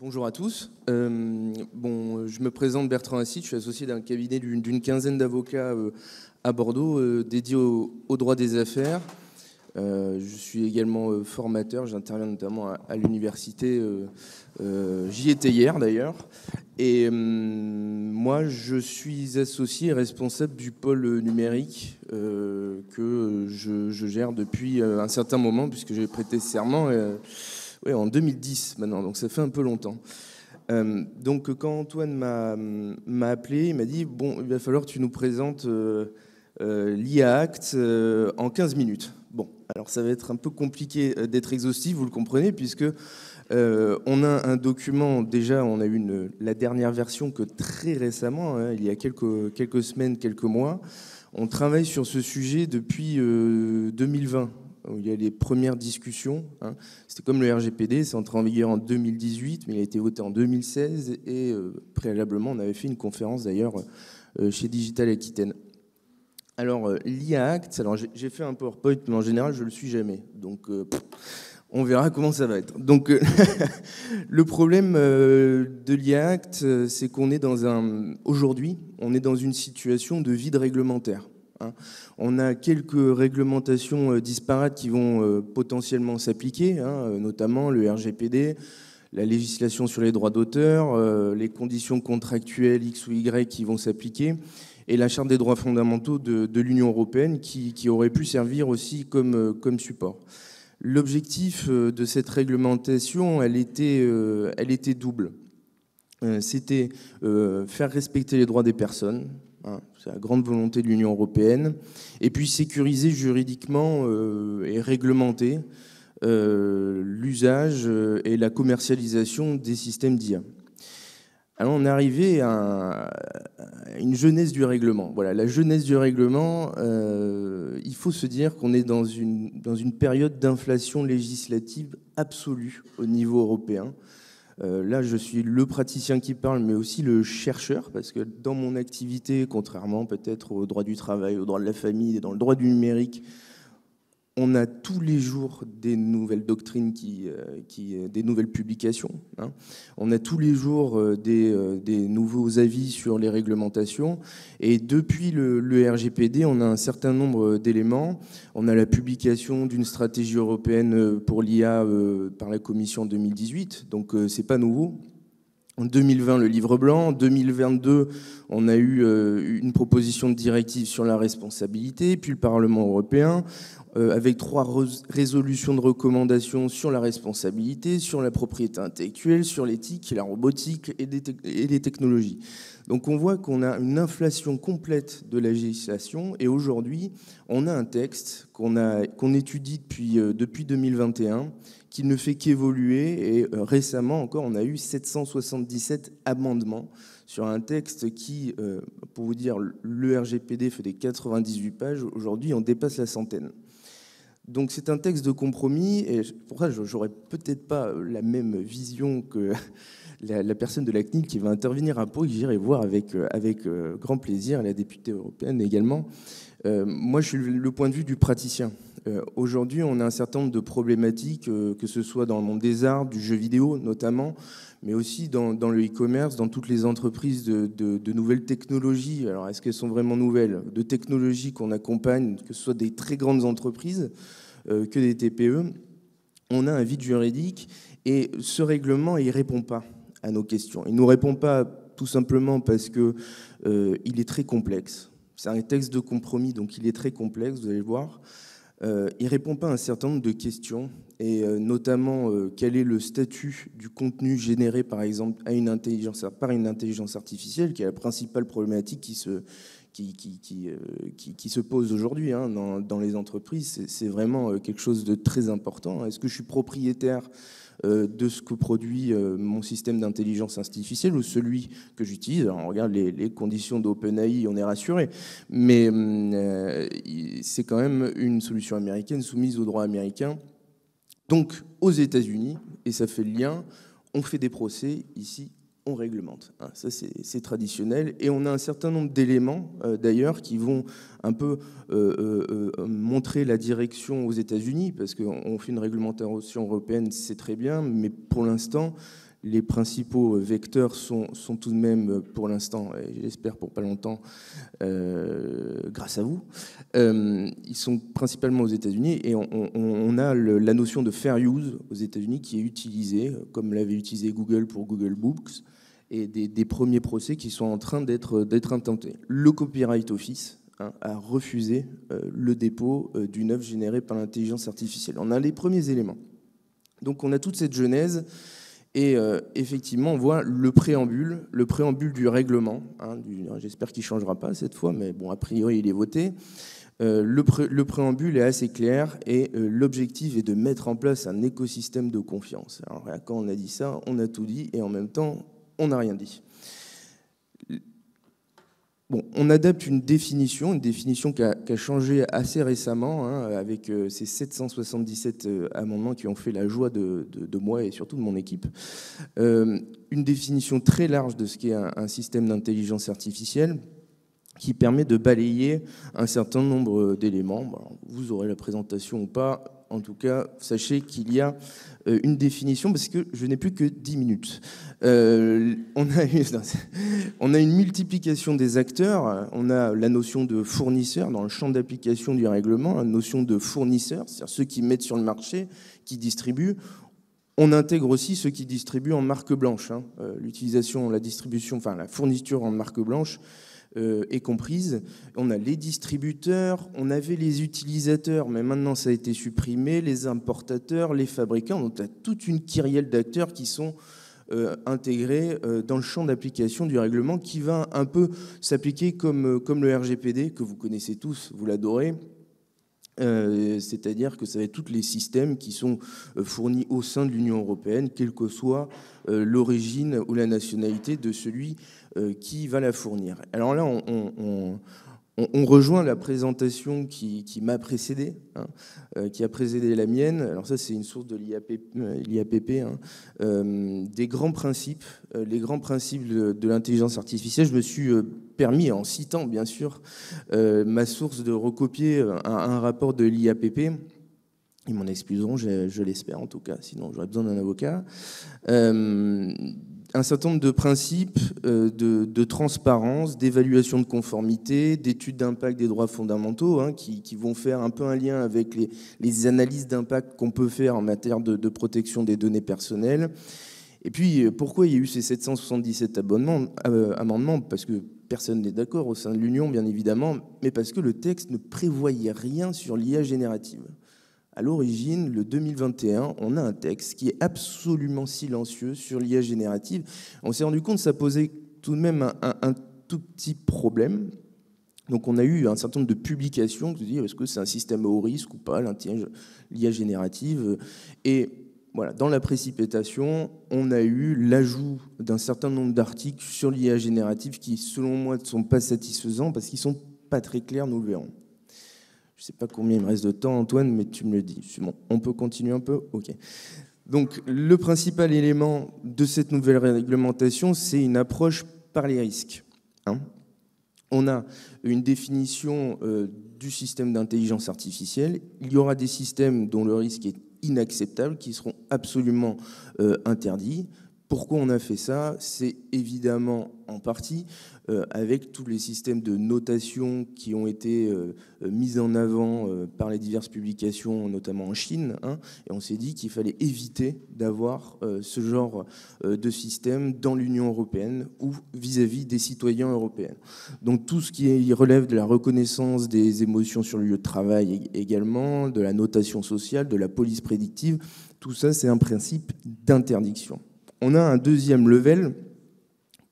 Bonjour à tous. Je me présente Bertrand Assite, je suis associé d'un cabinet d'une quinzaine d'avocats à Bordeaux dédié au droit des affaires. Je suis également formateur, j'interviens notamment à l'université, j'y étais hier d'ailleurs. Et moi, je suis associé et responsable du pôle numérique que je gère depuis un certain moment, puisque j'ai prêté serment en 2010 maintenant, donc ça fait un peu longtemps. Donc quand Antoine m'a appelé, il m'a dit « Bon, il va falloir que tu nous présentes l'IA Act en 15 minutes ». Bon, alors ça va être un peu compliqué d'être exhaustif, vous le comprenez, puisque on a un document, déjà on a eu la dernière version que très récemment, il y a quelques semaines, quelques mois. On travaille sur ce sujet depuis 2020, où il y a les premières discussions. C'était comme le RGPD, c'est entré en vigueur en 2018, mais il a été voté en 2016, et préalablement on avait fait une conférence d'ailleurs chez Digital Aquitaine. Alors, l'IA Act, alors j'ai fait un PowerPoint, mais en général, je ne le suis jamais. Donc, on verra comment ça va être. Donc, le problème de l'IA Act, c'est qu'on est aujourd'hui, on est dans une situation de vide réglementaire. On a quelques réglementations disparates qui vont potentiellement s'appliquer, notamment le RGPD, la législation sur les droits d'auteur, les conditions contractuelles X ou Y qui vont s'appliquer, et la Charte des droits fondamentaux de l'Union européenne qui aurait pu servir aussi comme support. L'objectif de cette réglementation, elle était double. C'était faire respecter les droits des personnes, c'est la grande volonté de l'Union européenne, et puis sécuriser juridiquement et réglementer l'usage et la commercialisation des systèmes d'IA. Alors on est arrivé à une jeunesse du règlement. Voilà, la jeunesse du règlement, il faut se dire qu'on est dans une période d'inflation législative absolue au niveau européen. Là, je suis le praticien qui parle, mais aussi le chercheur, parce que dans mon activité, contrairement peut-être au droit du travail, au droit de la famille, dans le droit du numérique, on a tous les jours des nouvelles doctrines, des nouvelles publications. On a tous les jours des nouveaux avis sur les réglementations. Et depuis le RGPD, on a un certain nombre d'éléments. On a la publication d'une stratégie européenne pour l'IA par la Commission en 2018. Donc, c'est pas nouveau. En 2020, le livre blanc. En 2022, on a eu une proposition de directive sur la responsabilité, puis le Parlement européen, avec 3 résolutions de recommandations sur la responsabilité, sur la propriété intellectuelle, sur l'éthique, la robotique et les technologies. Donc on voit qu'on a une inflation complète de la législation, et aujourd'hui, on a un texte qu'on étudie depuis 2021, qui ne fait qu'évoluer, et récemment encore, on a eu 777 amendements sur un texte qui, pour vous dire, le RGPD fait des 98 pages, aujourd'hui on dépasse la centaine. Donc c'est un texte de compromis, et pour ça j'aurais peut-être pas la même vision que la personne de la CNIL qui va intervenir à Pau, et j'irai voir avec grand plaisir, la députée européenne également. Moi je suis le point de vue du praticien. Aujourd'hui on a un certain nombre de problématiques, que ce soit dans le monde des arts, du jeu vidéo notamment, mais aussi dans le e-commerce, dans toutes les entreprises de nouvelles technologies. Alors est-ce qu'elles sont vraiment nouvelles? De technologies qu'on accompagne, que ce soit des très grandes entreprises que des TPE. On a un vide juridique, et ce règlement, il ne répond pas à nos questions. Il ne nous répond pas tout simplement parce qu'il est très complexe. C'est un texte de compromis, donc il est très complexe, vous allez le voir. Il ne répond pas à un certain nombre de questions, et notamment quel est le statut du contenu généré par exemple par une intelligence artificielle, qui est la principale problématique qui se pose aujourd'hui dans les entreprises. C'est vraiment quelque chose de très important. Est-ce que je suis propriétaire de ce que produit mon système d'intelligence artificielle ou celui que j'utilise? Alors on regarde les conditions d'OpenAI, on est rassuré, mais c'est quand même une solution américaine soumise au droit américain. Donc aux États-Unis, et ça fait le lien, on fait des procès, ici on réglemente. Ça c'est traditionnel, et on a un certain nombre d'éléments d'ailleurs qui vont un peu montrer la direction aux États-Unis, parce qu'on fait une réglementation européenne, c'est très bien, mais pour l'instant les principaux vecteurs sont tout de même, pour l'instant, et j'espère pour pas longtemps, grâce à vous, ils sont principalement aux États-Unis, et on a la notion de fair use aux États-Unis qui est utilisée, comme l'avait utilisé Google pour Google Books, et des premiers procès qui sont en train d'être intentés. Le Copyright Office a refusé le dépôt d'une œuvre générée par l'intelligence artificielle. On a les premiers éléments. Donc on a toute cette genèse. Et effectivement, on voit le préambule du règlement. J'espère qu'il ne changera pas cette fois, mais bon, a priori, il est voté. Le préambule est assez clair et l'objectif est de mettre en place un écosystème de confiance. Alors, quand on a dit ça, on a tout dit et en même temps, on n'a rien dit. Bon, on adapte une définition qui a changé assez récemment, avec ces 777 amendements qui ont fait la joie de moi et surtout de mon équipe. Une définition très large de ce qu'est un système d'intelligence artificielle qui permet de balayer un certain nombre d'éléments. Bon, vous aurez la présentation ou pas. En tout cas, sachez qu'il y a une définition, parce que je n'ai plus que 10 minutes. On a une multiplication des acteurs. On a la notion de fournisseur dans le champ d'application du règlement, la notion de fournisseur, c'est-à-dire ceux qui mettent sur le marché, qui distribuent. On intègre aussi ceux qui distribuent en marque blanche. L'utilisation, la distribution, enfin la fourniture en marque blanche est comprise. On a les distributeurs, on avait les utilisateurs, mais maintenant ça a été supprimé, les importateurs, les fabricants. Donc, on a toute une kyrielle d'acteurs qui sont intégrés dans le champ d'application du règlement, qui va un peu s'appliquer comme le RGPD, que vous connaissez tous, vous l'adorez. C'est-à-dire que ça va être tous les systèmes qui sont fournis au sein de l'Union européenne, quelle que soit l'origine ou la nationalité de celui qui va la fournir. Alors là, on rejoint la présentation qui m'a précédé, qui a précédé la mienne. Alors ça, c'est une source de l'IAPP, des grands principes, les grands principes de l'intelligence artificielle. Je me suis permis, en citant bien sûr ma source, de recopier un rapport de l'IAPP. Ils m'en excuseront, je l'espère en tout cas, sinon j'aurais besoin d'un avocat. Un certain nombre de principes de transparence, d'évaluation de conformité, d'études d'impact des droits fondamentaux, qui vont faire un peu un lien avec les analyses d'impact qu'on peut faire en matière de protection des données personnelles. Et puis, pourquoi il y a eu ces 777 amendements? Parce que personne n'est d'accord au sein de l'Union, bien évidemment, mais parce que le texte ne prévoyait rien sur l'IA générative. À l'origine, le 2021, on a un texte qui est absolument silencieux sur l'IA générative. On s'est rendu compte que ça posait tout de même un tout petit problème. Donc on a eu un certain nombre de publications qui se disent est-ce que c'est un système à haut risque ou pas, l'IA générative. Et voilà, dans la précipitation, on a eu l'ajout d'un certain nombre d'articles sur l'IA générative qui, selon moi, ne sont pas satisfaisants parce qu'ils ne sont pas très clairs, nous le verrons. Je ne sais pas combien il me reste de temps, Antoine, mais tu me le dis. Bon, on peut continuer un peu ? Ok. Donc, le principal élément de cette nouvelle réglementation, c'est une approche par les risques. On a une définition du système d'intelligence artificielle. Il y aura des systèmes dont le risque est inacceptable, qui seront absolument interdits. Pourquoi on a fait ça? C'est évidemment en partie avec tous les systèmes de notation qui ont été mis en avant par les diverses publications, notamment en Chine. Et on s'est dit qu'il fallait éviter d'avoir ce genre de système dans l'Union européenne ou vis-à-vis des citoyens européens. Donc tout ce qui relève de la reconnaissance des émotions sur le lieu de travail également, de la notation sociale, de la police prédictive, tout ça c'est un principe d'interdiction. On a un deuxième level,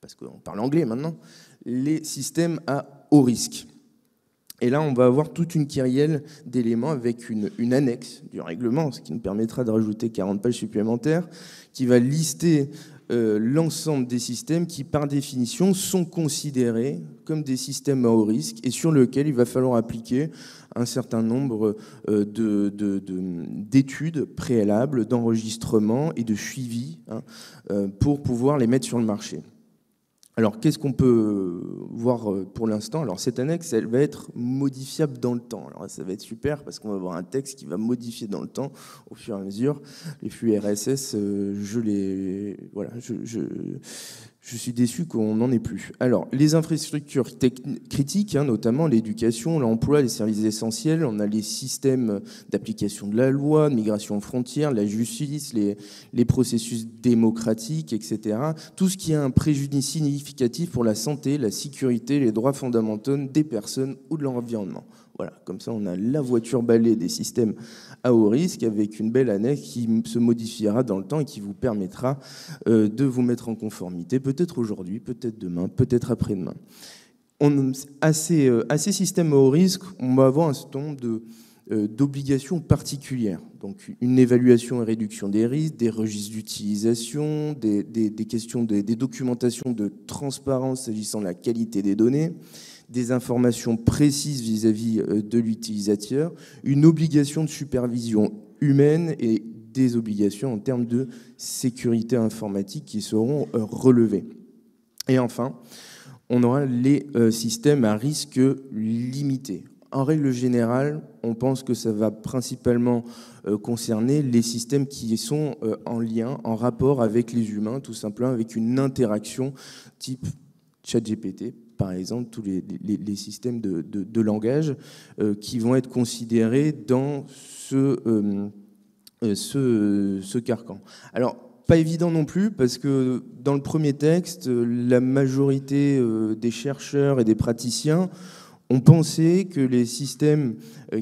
parce qu'on parle anglais maintenant, les systèmes à haut risque. Et là, on va avoir toute une kyrielle d'éléments avec une annexe du règlement, ce qui nous permettra de rajouter 40 pages supplémentaires, qui va lister l'ensemble des systèmes qui, par définition, sont considérés comme des systèmes à haut risque et sur lesquels il va falloir appliquer un certain nombre d'études préalables, d'enregistrement et de suivi pour pouvoir les mettre sur le marché. Alors, qu'est-ce qu'on peut voir pour l'instant? Alors, cette annexe, elle va être modifiable dans le temps. Alors, ça va être super parce qu'on va avoir un texte qui va modifier dans le temps au fur et à mesure. Les flux RSS, voilà, je suis déçu qu'on n'en ait plus. Alors, les infrastructures critiques, notamment l'éducation, l'emploi, les services essentiels, on a les systèmes d'application de la loi, de migration aux frontières, la justice, les processus démocratiques, etc. Tout ce qui a un préjudice significatif pour la santé, la sécurité, les droits fondamentaux des personnes ou de l'environnement. Voilà, comme ça, on a la voiture balai des systèmes à haut risque avec une belle annexe qui se modifiera dans le temps et qui vous permettra de vous mettre en conformité, peut-être aujourd'hui, peut-être demain, peut-être après-demain. À ces systèmes à haut risque, on va avoir un certain nombre d'obligations particulières. Donc, une évaluation et réduction des risques, des registres d'utilisation, des questions des documentations de transparence s'agissant de la qualité des données, des informations précises vis-à-vis de l'utilisateur, une obligation de supervision humaine et des obligations en termes de sécurité informatique qui seront relevées. Et enfin, on aura les systèmes à risque limité. En règle générale, on pense que ça va principalement concerner les systèmes qui sont en lien, en rapport avec les humains, tout simplement avec une interaction type ChatGPT, par exemple, tous les systèmes de langage qui vont être considérés dans ce carcan. Alors, pas évident non plus, parce que dans le premier texte, la majorité des chercheurs et des praticiens ont pensé que les systèmes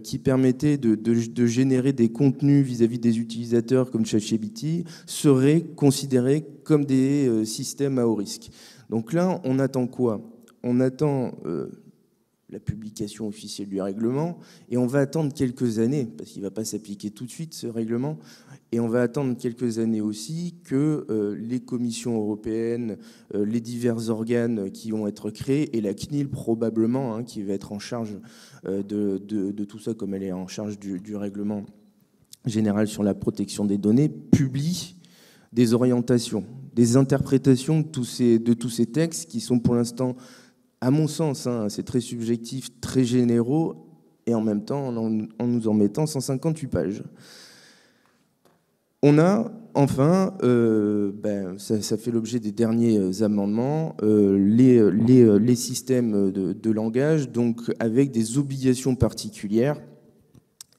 qui permettaient de générer des contenus vis-à-vis des utilisateurs comme ChatGPT seraient considérés comme des systèmes à haut risque. Donc là, on attend quoi? On attend la publication officielle du règlement et on va attendre quelques années, parce qu'il ne va pas s'appliquer tout de suite ce règlement, et on va attendre quelques années aussi que les commissions européennes, les divers organes qui vont être créés, et la CNIL probablement, qui va être en charge de tout ça, comme elle est en charge du règlement général sur la protection des données, publient des orientations, des interprétations de tous ces textes qui sont pour l'instant, à mon sens, c'est très subjectif, très généraux, et en même temps en nous en mettant 158 pages. On a enfin, ça fait l'objet des derniers amendements, les systèmes de langage, donc avec des obligations particulières.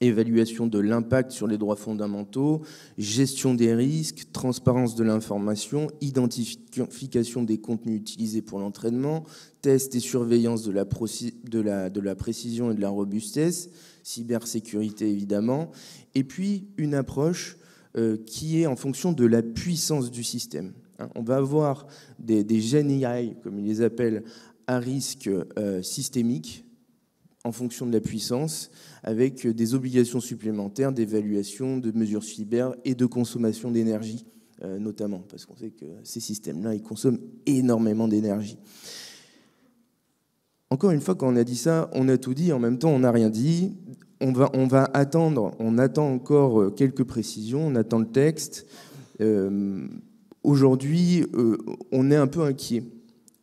Évaluation de l'impact sur les droits fondamentaux, gestion des risques, transparence de l'information, identification des contenus utilisés pour l'entraînement, test et surveillance de la précision et de la robustesse, cybersécurité évidemment, et puis une approche qui est en fonction de la puissance du système. On va avoir des GenAI, comme ils les appellent, à risque systémique, en fonction de la puissance, avec des obligations supplémentaires d'évaluation, de mesures cyber et de consommation d'énergie, notamment, parce qu'on sait que ces systèmes-là, ils consomment énormément d'énergie. Encore une fois, quand on a dit ça, on a tout dit, en même temps, on n'a rien dit. On va attendre, on attend encore quelques précisions, on attend le texte. Aujourd'hui, on est un peu inquiet.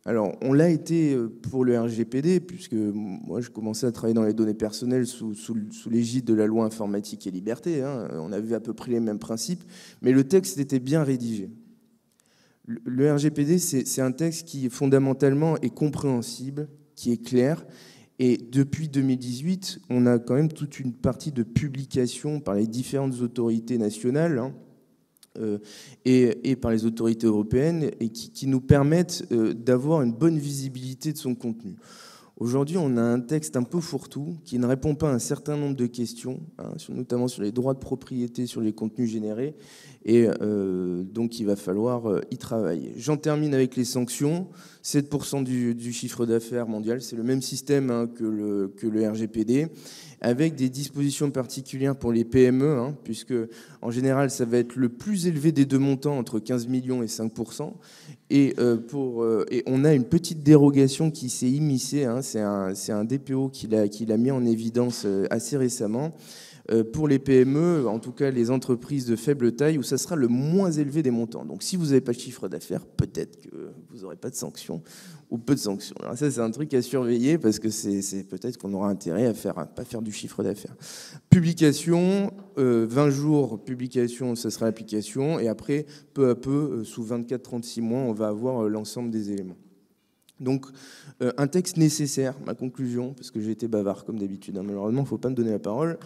Alors, on l'a été pour le RGPD, puisque moi, je commençais à travailler dans les données personnelles sous l'égide de la loi informatique et liberté. On avait à peu près les mêmes principes, mais le texte était bien rédigé. Le RGPD, c'est un texte qui, fondamentalement, est compréhensible, qui est clair. Et depuis 2018, on a quand même toute une partie de publication par les différentes autorités nationales, et par les autorités européennes, et qui nous permettent d'avoir une bonne visibilité de son contenu. Aujourd'hui, on a un texte un peu fourre-tout qui ne répond pas à un certain nombre de questions, notamment sur les droits de propriété, sur les contenus générés, et donc il va falloir y travailler. J'en termine avec les sanctions. 7% du chiffre d'affaires mondial, c'est le même système que le RGPD, avec des dispositions particulières pour les PME, puisque en général, ça va être le plus élevé des deux montants, entre 15 millions et 5%. Et on a une petite dérogation qui s'est immiscée, c'est un DPO qui l'a mis en évidence assez récemment, pour les PME, en tout cas les entreprises de faible taille, où ça sera le moins élevé des montants. Donc si vous n'avez pas de chiffre d'affaires, peut-être que vous n'aurez pas de sanctions ou peu de sanctions. Alors ça, c'est un truc à surveiller parce que c'est peut-être qu'on aura intérêt à pas faire du chiffre d'affaires. Publication, 20 jours, publication, ça sera l'application. Et après, peu à peu, sous 24-36 mois, on va avoir l'ensemble des éléments. Donc, un texte nécessaire, ma conclusion, parce que j'ai été bavard comme d'habitude, hein, malheureusement, il ne faut pas me donner la parole.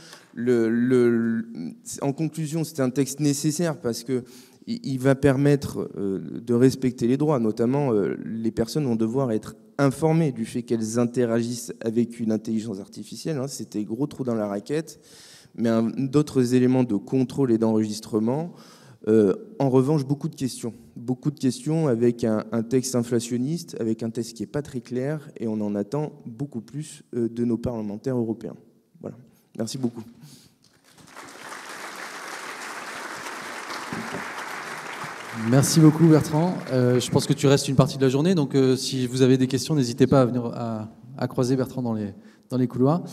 En conclusion, c'est un texte nécessaire parce qu'il va permettre de respecter les droits, notamment les personnes vont devoir être informées du fait qu'elles interagissent avec une intelligence artificielle. Hein, c'était gros trou dans la raquette, mais d'autres éléments de contrôle et d'enregistrement. En revanche, beaucoup de questions avec un texte inflationniste, avec un texte qui n'est pas très clair, et on en attend beaucoup plus de nos parlementaires européens. Voilà. Merci beaucoup. Merci beaucoup Bertrand. Je pense que tu restes une partie de la journée, donc si vous avez des questions, n'hésitez pas à venir à croiser Bertrand dans les couloirs.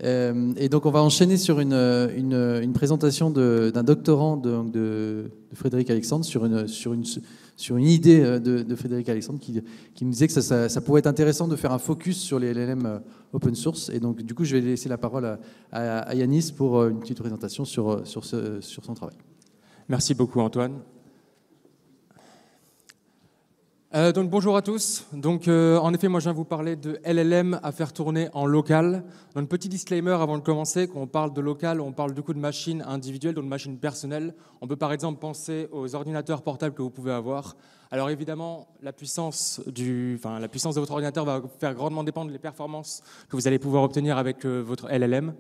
Et donc on va enchaîner sur une présentation d'un doctorant de Frédéric Alexandre sur une idée de Frédéric Alexandre qui nous disait que ça pourrait être intéressant de faire un focus sur les LLM open source. Et donc du coup je vais laisser la parole à Yanis pour une petite présentation sur son travail. Merci beaucoup Antoine. Donc bonjour à tous. Donc en effet, moi je viens vous parler de LLM à faire tourner en local. Un petit disclaimer avant de commencer, quand on parle de local, on parle du coup de machines individuelles, donc de machines personnelles. On peut par exemple penser aux ordinateurs portables que vous pouvez avoir. Alors évidemment, la puissance de votre ordinateur va faire grandement dépendre des performances que vous allez pouvoir obtenir avec votre LLM.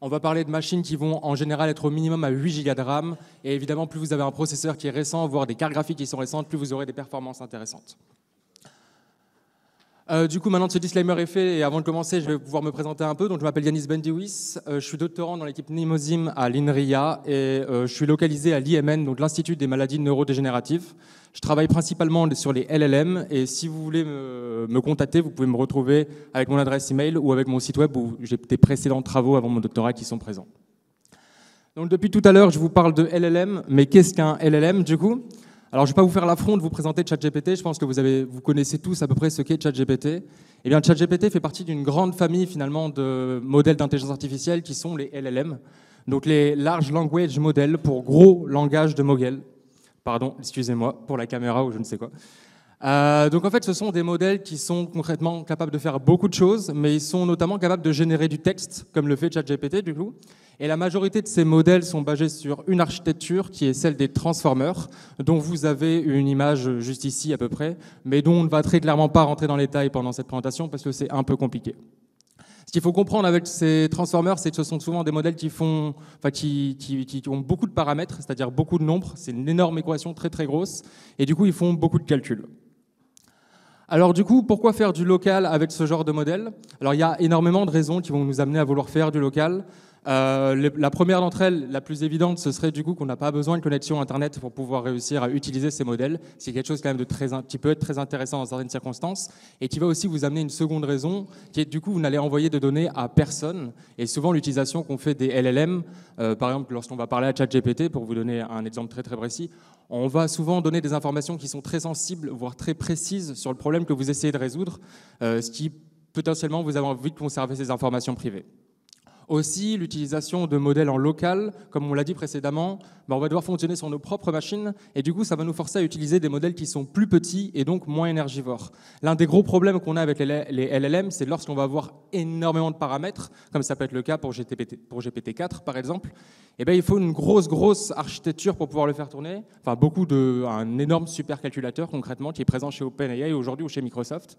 On va parler de machines qui vont en général être au minimum à 8 Go de RAM. Et évidemment, plus vous avez un processeur qui est récent, voire des cartes graphiques qui sont récentes, plus vous aurez des performances intéressantes. Du coup, maintenant que ce disclaimer est fait, et avant de commencer, je vais pouvoir me présenter un peu. Donc, je m'appelle Yanis Bendiwis, je suis doctorant dans l'équipe Nimosim à l'INRIA et je suis localisé à l'IMN, donc l'Institut des maladies neurodégénératives. Je travaille principalement sur les LLM et si vous voulez me contacter, vous pouvez me retrouver avec mon adresse email ou avec mon site web où j'ai des précédents travaux avant mon doctorat qui sont présents. Donc, depuis tout à l'heure, je vous parle de LLM, mais qu'est-ce qu'un LLM du coup ? Alors, je ne vais pas vous faire l'affront de vous présenter ChatGPT. Je pense que vous connaissez tous à peu près ce qu'est ChatGPT. Eh bien, ChatGPT fait partie d'une grande famille, finalement, de modèles d'intelligence artificielle qui sont les LLM. Donc, les Large Language Models pour gros langage de modèles. Pardon, excusez-moi, pour la caméra ou je ne sais quoi. Donc, en fait, ce sont des modèles qui sont concrètement capables de faire beaucoup de choses, mais ils sont notamment capables de générer du texte, comme le fait ChatGPT, du coup. Et la majorité de ces modèles sont basés sur une architecture qui est celle des transformers, dont vous avez une image juste ici à peu près, mais dont on ne va très clairement pas rentrer dans les détails pendant cette présentation parce que c'est un peu compliqué. Ce qu'il faut comprendre avec ces transformers, c'est que ce sont souvent des modèles qui ont beaucoup de paramètres, c'est-à-dire beaucoup de nombres. C'est une énorme équation très très grosse, et du coup ils font beaucoup de calculs. Alors du coup, pourquoi faire du local avec ce genre de modèle ? Alors il y a énormément de raisons qui vont nous amener à vouloir faire du local. La première d'entre elles, la plus évidente, ce serait du coup qu'on n'a pas besoin de connexion Internet pour pouvoir réussir à utiliser ces modèles. C'est quelque chose quand même qui peut être très intéressant dans certaines circonstances et qui va aussi vous amener une seconde raison, qui est du coup vous n'allez envoyer de données à personne. Et souvent l'utilisation qu'on fait des LLM, par exemple lorsqu'on va parler à ChatGPT, pour vous donner un exemple très très précis, on va souvent donner des informations qui sont très sensibles, voire très précises sur le problème que vous essayez de résoudre, ce qui potentiellement vous avez envie de conserver ces informations privées. Aussi, l'utilisation de modèles en local, comme on l'a dit précédemment, on va devoir fonctionner sur nos propres machines et du coup, ça va nous forcer à utiliser des modèles qui sont plus petits et donc moins énergivores. L'un des gros problèmes qu'on a avec les LLM, c'est lorsqu'on va avoir énormément de paramètres, comme ça peut être le cas pour GPT-4 par exemple, et bien, il faut une grosse architecture pour pouvoir le faire tourner, enfin un énorme supercalculateur concrètement qui est présent chez OpenAI aujourd'hui ou chez Microsoft.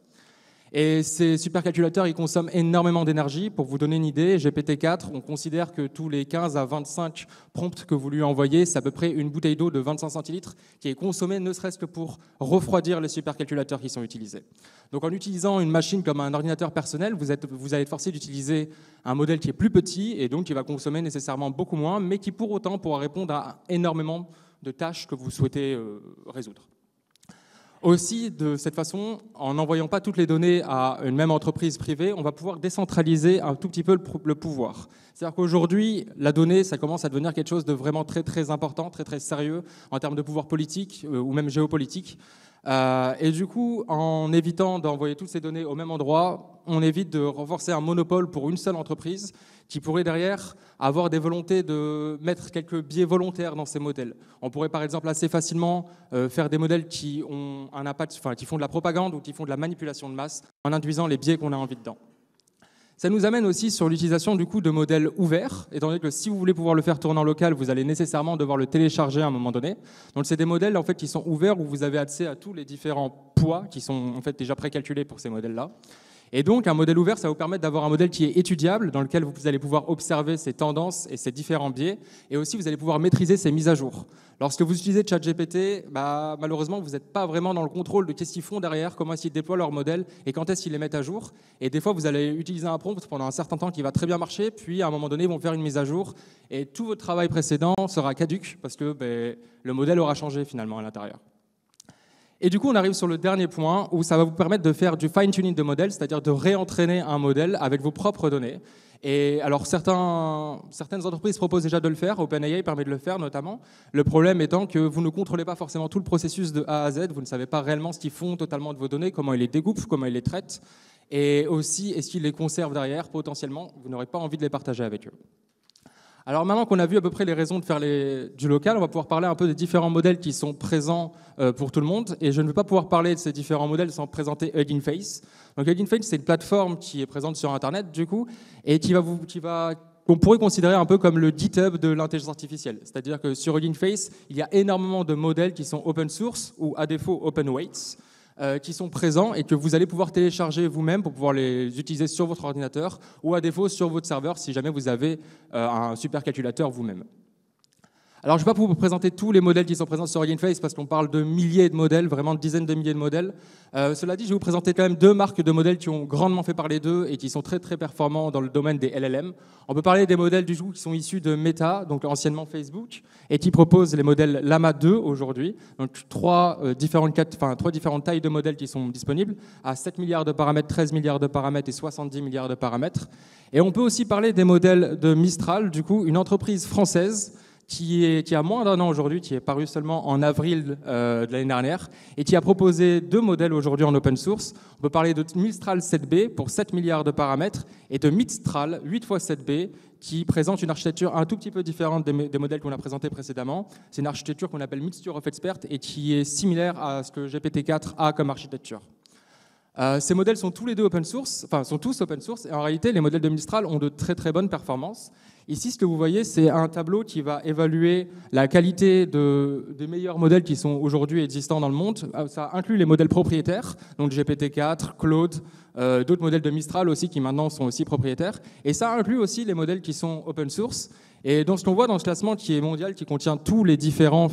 Et ces supercalculateurs, ils consomment énormément d'énergie. Pour vous donner une idée, GPT-4, on considère que tous les 15 à 25 prompts que vous lui envoyez, c'est à peu près une bouteille d'eau de 25 centilitres qui est consommée ne serait-ce que pour refroidir les supercalculateurs qui sont utilisés. Donc en utilisant une machine comme un ordinateur personnel, vous allez être forcé d'utiliser un modèle qui est plus petit et donc qui va consommer nécessairement beaucoup moins, mais qui pour autant pourra répondre à énormément de tâches que vous souhaitez résoudre. Aussi, de cette façon, en n'envoyant pas toutes les données à une même entreprise privée, on va pouvoir décentraliser un tout petit peu le pouvoir. C'est-à-dire qu'aujourd'hui, la donnée, ça commence à devenir quelque chose de vraiment très très important, très très sérieux en termes de pouvoir politique ou même géopolitique. Et du coup, en évitant d'envoyer toutes ces données au même endroit, on évite de renforcer un monopole pour une seule entreprise qui pourrait derrière avoir des volontés de mettre quelques biais volontaires dans ces modèles. On pourrait par exemple assez facilement faire des modèles qui ont un impact, enfin, qui font de la propagande ou qui font de la manipulation de masse en induisant les biais qu'on a envie dedans. Ça nous amène aussi sur l'utilisation du coup de modèles ouverts, étant donné que si vous voulez pouvoir le faire tourner en local, vous allez nécessairement devoir le télécharger à un moment donné. Donc c'est des modèles en fait qui sont ouverts où vous avez accès à tous les différents poids qui sont en fait déjà précalculés pour ces modèles-là. Et donc un modèle ouvert, ça va vous permettre d'avoir un modèle qui est étudiable, dans lequel vous allez pouvoir observer ses tendances et ses différents biais, et aussi vous allez pouvoir maîtriser ses mises à jour. Lorsque vous utilisez ChatGPT, malheureusement, vous n'êtes pas vraiment dans le contrôle de qu'est-ce qu'ils font derrière, comment est-ce qu'ils déploient leur modèle et quand est-ce qu'ils les mettent à jour. Et des fois, vous allez utiliser un prompt pendant un certain temps qui va très bien marcher, puis à un moment donné, ils vont faire une mise à jour et tout votre travail précédent sera caduc parce que le modèle aura changé finalement à l'intérieur. Et du coup, on arrive sur le dernier point où ça va vous permettre de faire du fine-tuning de modèle, c'est-à-dire de réentraîner un modèle avec vos propres données. Et alors, certaines entreprises proposent déjà de le faire, OpenAI permet de le faire notamment. Le problème étant que vous ne contrôlez pas forcément tout le processus de A à Z, vous ne savez pas réellement ce qu'ils font totalement de vos données, comment ils les découpent, comment ils les traitent, et aussi est-ce qu'ils les conservent derrière, potentiellement, vous n'aurez pas envie de les partager avec eux. Alors maintenant qu'on a vu à peu près les raisons de faire du local, on va pouvoir parler un peu des différents modèles qui sont présents pour tout le monde. Et je ne vais pas pouvoir parler de ces différents modèles sans présenter Hugging Face. Donc Hugging Face, c'est une plateforme qui est présente sur Internet du coup, et qu'on pourrait considérer un peu comme le GitHub de l'intelligence artificielle. C'est-à-dire que sur Hugging Face, il y a énormément de modèles qui sont open source ou à défaut open weights, qui sont présents et que vous allez pouvoir télécharger vous-même pour pouvoir les utiliser sur votre ordinateur ou à défaut sur votre serveur si jamais vous avez un supercalculateur vous-même. Alors je ne vais pas vous présenter tous les modèles qui sont présents sur Hugging Face parce qu'on parle de milliers de modèles, vraiment de dizaines de milliers de modèles. Cela dit, je vais vous présenter quand même deux marques de modèles qui ont grandement fait parler d'eux et qui sont très très performants dans le domaine des LLM. On peut parler des modèles du coup qui sont issus de Meta, donc anciennement Facebook, et qui proposent les modèles Llama 2 aujourd'hui. Donc trois différentes tailles de modèles qui sont disponibles à 7 milliards de paramètres, 13 milliards de paramètres et 70 milliards de paramètres. Et on peut aussi parler des modèles de Mistral, du coup une entreprise française qui a moins d'un an aujourd'hui, qui est paru seulement en avril de l'année dernière, et qui a proposé deux modèles aujourd'hui en open source. On peut parler de Mistral 7B pour 7 milliards de paramètres, et de Mistral 8x7B, qui présente une architecture un tout petit peu différente des modèles qu'on a présentés précédemment. C'est une architecture qu'on appelle Mixture of Experts, et qui est similaire à ce que GPT-4 a comme architecture. Ces modèles sont tous les deux open source, enfin sont tous open source, et en réalité les modèles de Mistral ont de très très bonnes performances. Ici, ce que vous voyez, c'est un tableau qui va évaluer la qualité des meilleurs modèles qui sont aujourd'hui existants dans le monde. Ça inclut les modèles propriétaires, donc GPT-4, Claude, d'autres modèles de Mistral aussi qui maintenant sont aussi propriétaires. Et ça inclut aussi les modèles qui sont open source. Et dans ce qu'on voit dans ce classement qui est mondial, qui contient tous les différents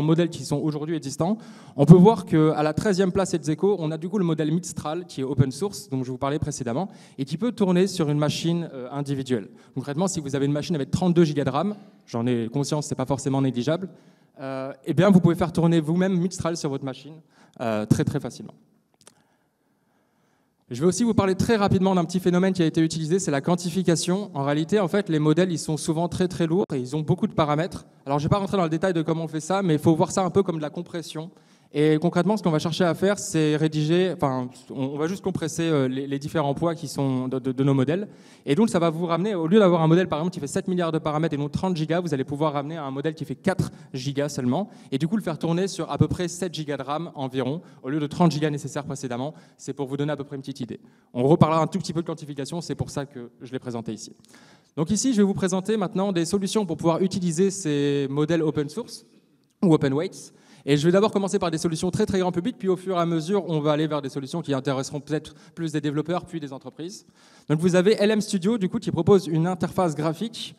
modèles qui sont aujourd'hui existants, on peut voir qu'à la 13e place ex-aequo, on a du coup le modèle Mistral qui est open source, dont je vous parlais précédemment, et qui peut tourner sur une machine individuelle. Concrètement, si vous avez une machine avec 32 Go de RAM, j'en ai conscience, c'est pas forcément négligeable, eh bien vous pouvez faire tourner vous-même Mistral sur votre machine très très facilement. Je vais aussi vous parler très rapidement d'un petit phénomène qui a été utilisé, c'est la quantification. En réalité, en fait, les modèles, ils sont souvent très très lourds et ils ont beaucoup de paramètres. Alors, je ne vais pas rentrer dans le détail de comment on fait ça, mais il faut voir ça un peu comme de la compression. Et concrètement, ce qu'on va chercher à faire, c'est rédiger, on va juste compresser les différents poids qui sont de nos modèles. Et donc, ça va vous ramener, au lieu d'avoir un modèle, par exemple, qui fait 7 milliards de paramètres et non 30 gigas, vous allez pouvoir ramener à un modèle qui fait 4 gigas seulement. Et du coup, le faire tourner sur à peu près 7 gigas de RAM environ, au lieu de 30 gigas nécessaires précédemment. C'est pour vous donner à peu près une petite idée. On reparlera un tout petit peu de quantification, c'est pour ça que je l'ai présenté ici. Donc ici, je vais vous présenter maintenant des solutions pour pouvoir utiliser ces modèles open source ou open weights. Et je vais d'abord commencer par des solutions très très grand public, puis au fur et à mesure, on va aller vers des solutions qui intéresseront peut-être plus des développeurs, puis des entreprises. Donc vous avez LM Studio, du coup, qui propose une interface graphique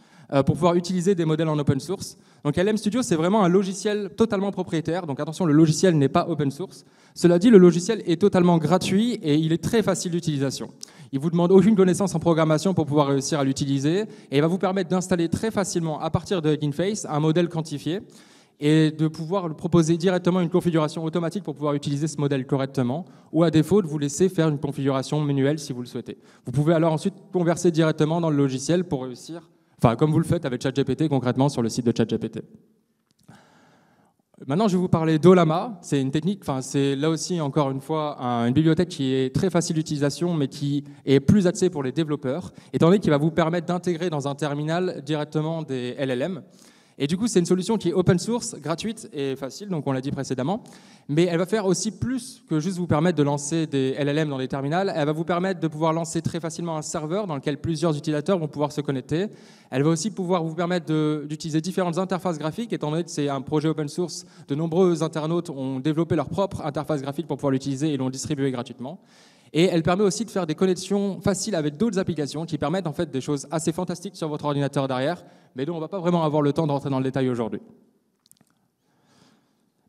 pour pouvoir utiliser des modèles en open source. Donc LM Studio, c'est vraiment un logiciel totalement propriétaire. Donc attention, le logiciel n'est pas open source. Cela dit, le logiciel est totalement gratuit et il est très facile d'utilisation. Il ne vous demande aucune connaissance en programmation pour pouvoir réussir à l'utiliser. Et il va vous permettre d'installer très facilement, à partir de Hugging Face, un modèle quantifié. et de pouvoir lui proposer directement une configuration automatique pour pouvoir utiliser ce modèle correctement, ou à défaut de vous laisser faire une configuration manuelle si vous le souhaitez. Vous pouvez alors ensuite converser directement dans le logiciel pour réussir, enfin comme vous le faites avec ChatGPT concrètement sur le site de ChatGPT. Maintenant, je vais vous parler d'Ollama. C'est une technique, enfin, c'est là aussi, encore une fois, une bibliothèque qui est très facile d'utilisation, mais qui est plus axée pour les développeurs, étant donné qu'il va vous permettre d'intégrer dans un terminal directement des LLM. Et du coup, c'est une solution qui est open source, gratuite et facile, donc on l'a dit précédemment. Mais elle va faire aussi plus que juste vous permettre de lancer des LLM dans les terminals. Elle va vous permettre de pouvoir lancer très facilement un serveur dans lequel plusieurs utilisateurs vont pouvoir se connecter. Elle va aussi pouvoir vous permettre d'utiliser différentes interfaces graphiques, étant donné que c'est un projet open source. De nombreux internautes ont développé leur propre interface graphique pour pouvoir l'utiliser et l'ont distribué gratuitement. Et elle permet aussi de faire des connexions faciles avec d'autres applications qui permettent en fait des choses assez fantastiques sur votre ordinateur derrière, mais dont on ne va pas vraiment avoir le temps de rentrer dans le détail aujourd'hui.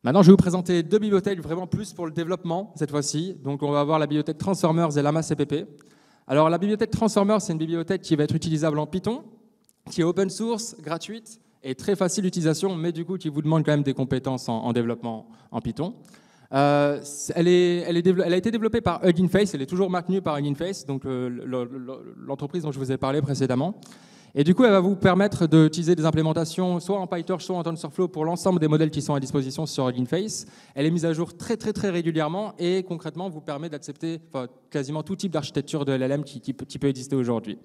Maintenant, je vais vous présenter deux bibliothèques vraiment plus pour le développement cette fois-ci. Donc, on va avoir la bibliothèque Transformers et Llama CPP. Alors, la bibliothèque Transformers, c'est une bibliothèque qui va être utilisable en Python, qui est open source, gratuite et très facile d'utilisation, mais du coup, qui vous demande quand même des compétences en développement en Python. Elle a été développée par Hugging Face, elle est toujours maintenue par Hugging Face, donc l'entreprise dont je vous ai parlé précédemment. Et du coup, elle va vous permettre d'utiliser des implémentations soit en PyTorch, soit en TensorFlow pour l'ensemble des modèles qui sont à disposition sur Hugging Face. Elle est mise à jour très régulièrement et concrètement vous permet d'accepter quasiment tout type d'architecture de LLM qui peut exister aujourd'hui.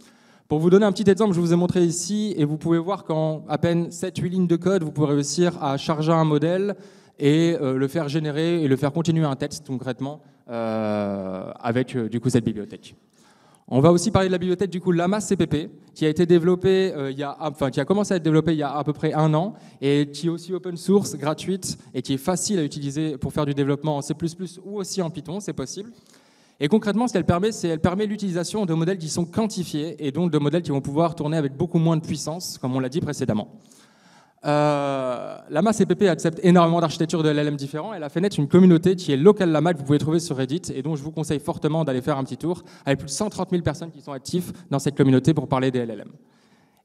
Pour vous donner un petit exemple, je vous ai montré ici, et vous pouvez voir qu'en à peine 7-8 lignes de code, vous pourrez réussir à charger un modèle et le faire générer et le faire continuer un texte concrètement avec du coup cette bibliothèque. On va aussi parler de la bibliothèque du coup Llama CPP qui a été développée qui a commencé à être développée il y a à peu près 1 an et qui est aussi open source, gratuite et qui est facile à utiliser pour faire du développement en C++ ou aussi en Python, c'est possible. Et concrètement, ce qu'elle permet, c'est qu'elle permet l'utilisation de modèles qui sont quantifiés et donc de modèles qui vont pouvoir tourner avec beaucoup moins de puissance, comme on l'a dit précédemment. Llama CPP accepte énormément d'architectures de LLM différents. Elle a fait naître une communauté qui est Local Llama que vous pouvez trouver sur Reddit et dont je vous conseille fortement d'aller faire un petit tour, avec plus de 130 000 personnes qui sont actives dans cette communauté pour parler des LLM.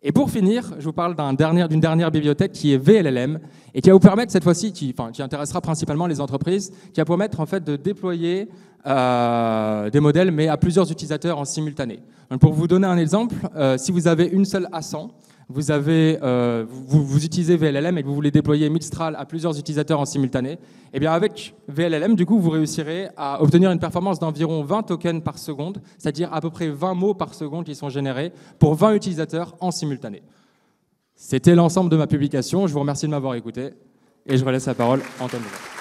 Et pour finir, je vous parle d'une dernière bibliothèque qui est VLLM et qui va vous permettre cette fois-ci, qui intéressera principalement les entreprises, qui va permettre en fait de déployer des modèles mais à plusieurs utilisateurs en simultané. Donc, pour vous donner un exemple, si vous avez une seule A100, vous utilisez VLLM et que vous voulez déployer Mistral à plusieurs utilisateurs en simultané, et bien avec VLLM, du coup, vous réussirez à obtenir une performance d'environ 20 tokens par seconde, c'est-à-dire à peu près 20 mots par seconde qui sont générés pour 20 utilisateurs en simultané. C'était l'ensemble de ma publication. Je vous remercie de m'avoir écouté et je relaisse la parole à Antoine Mouzin.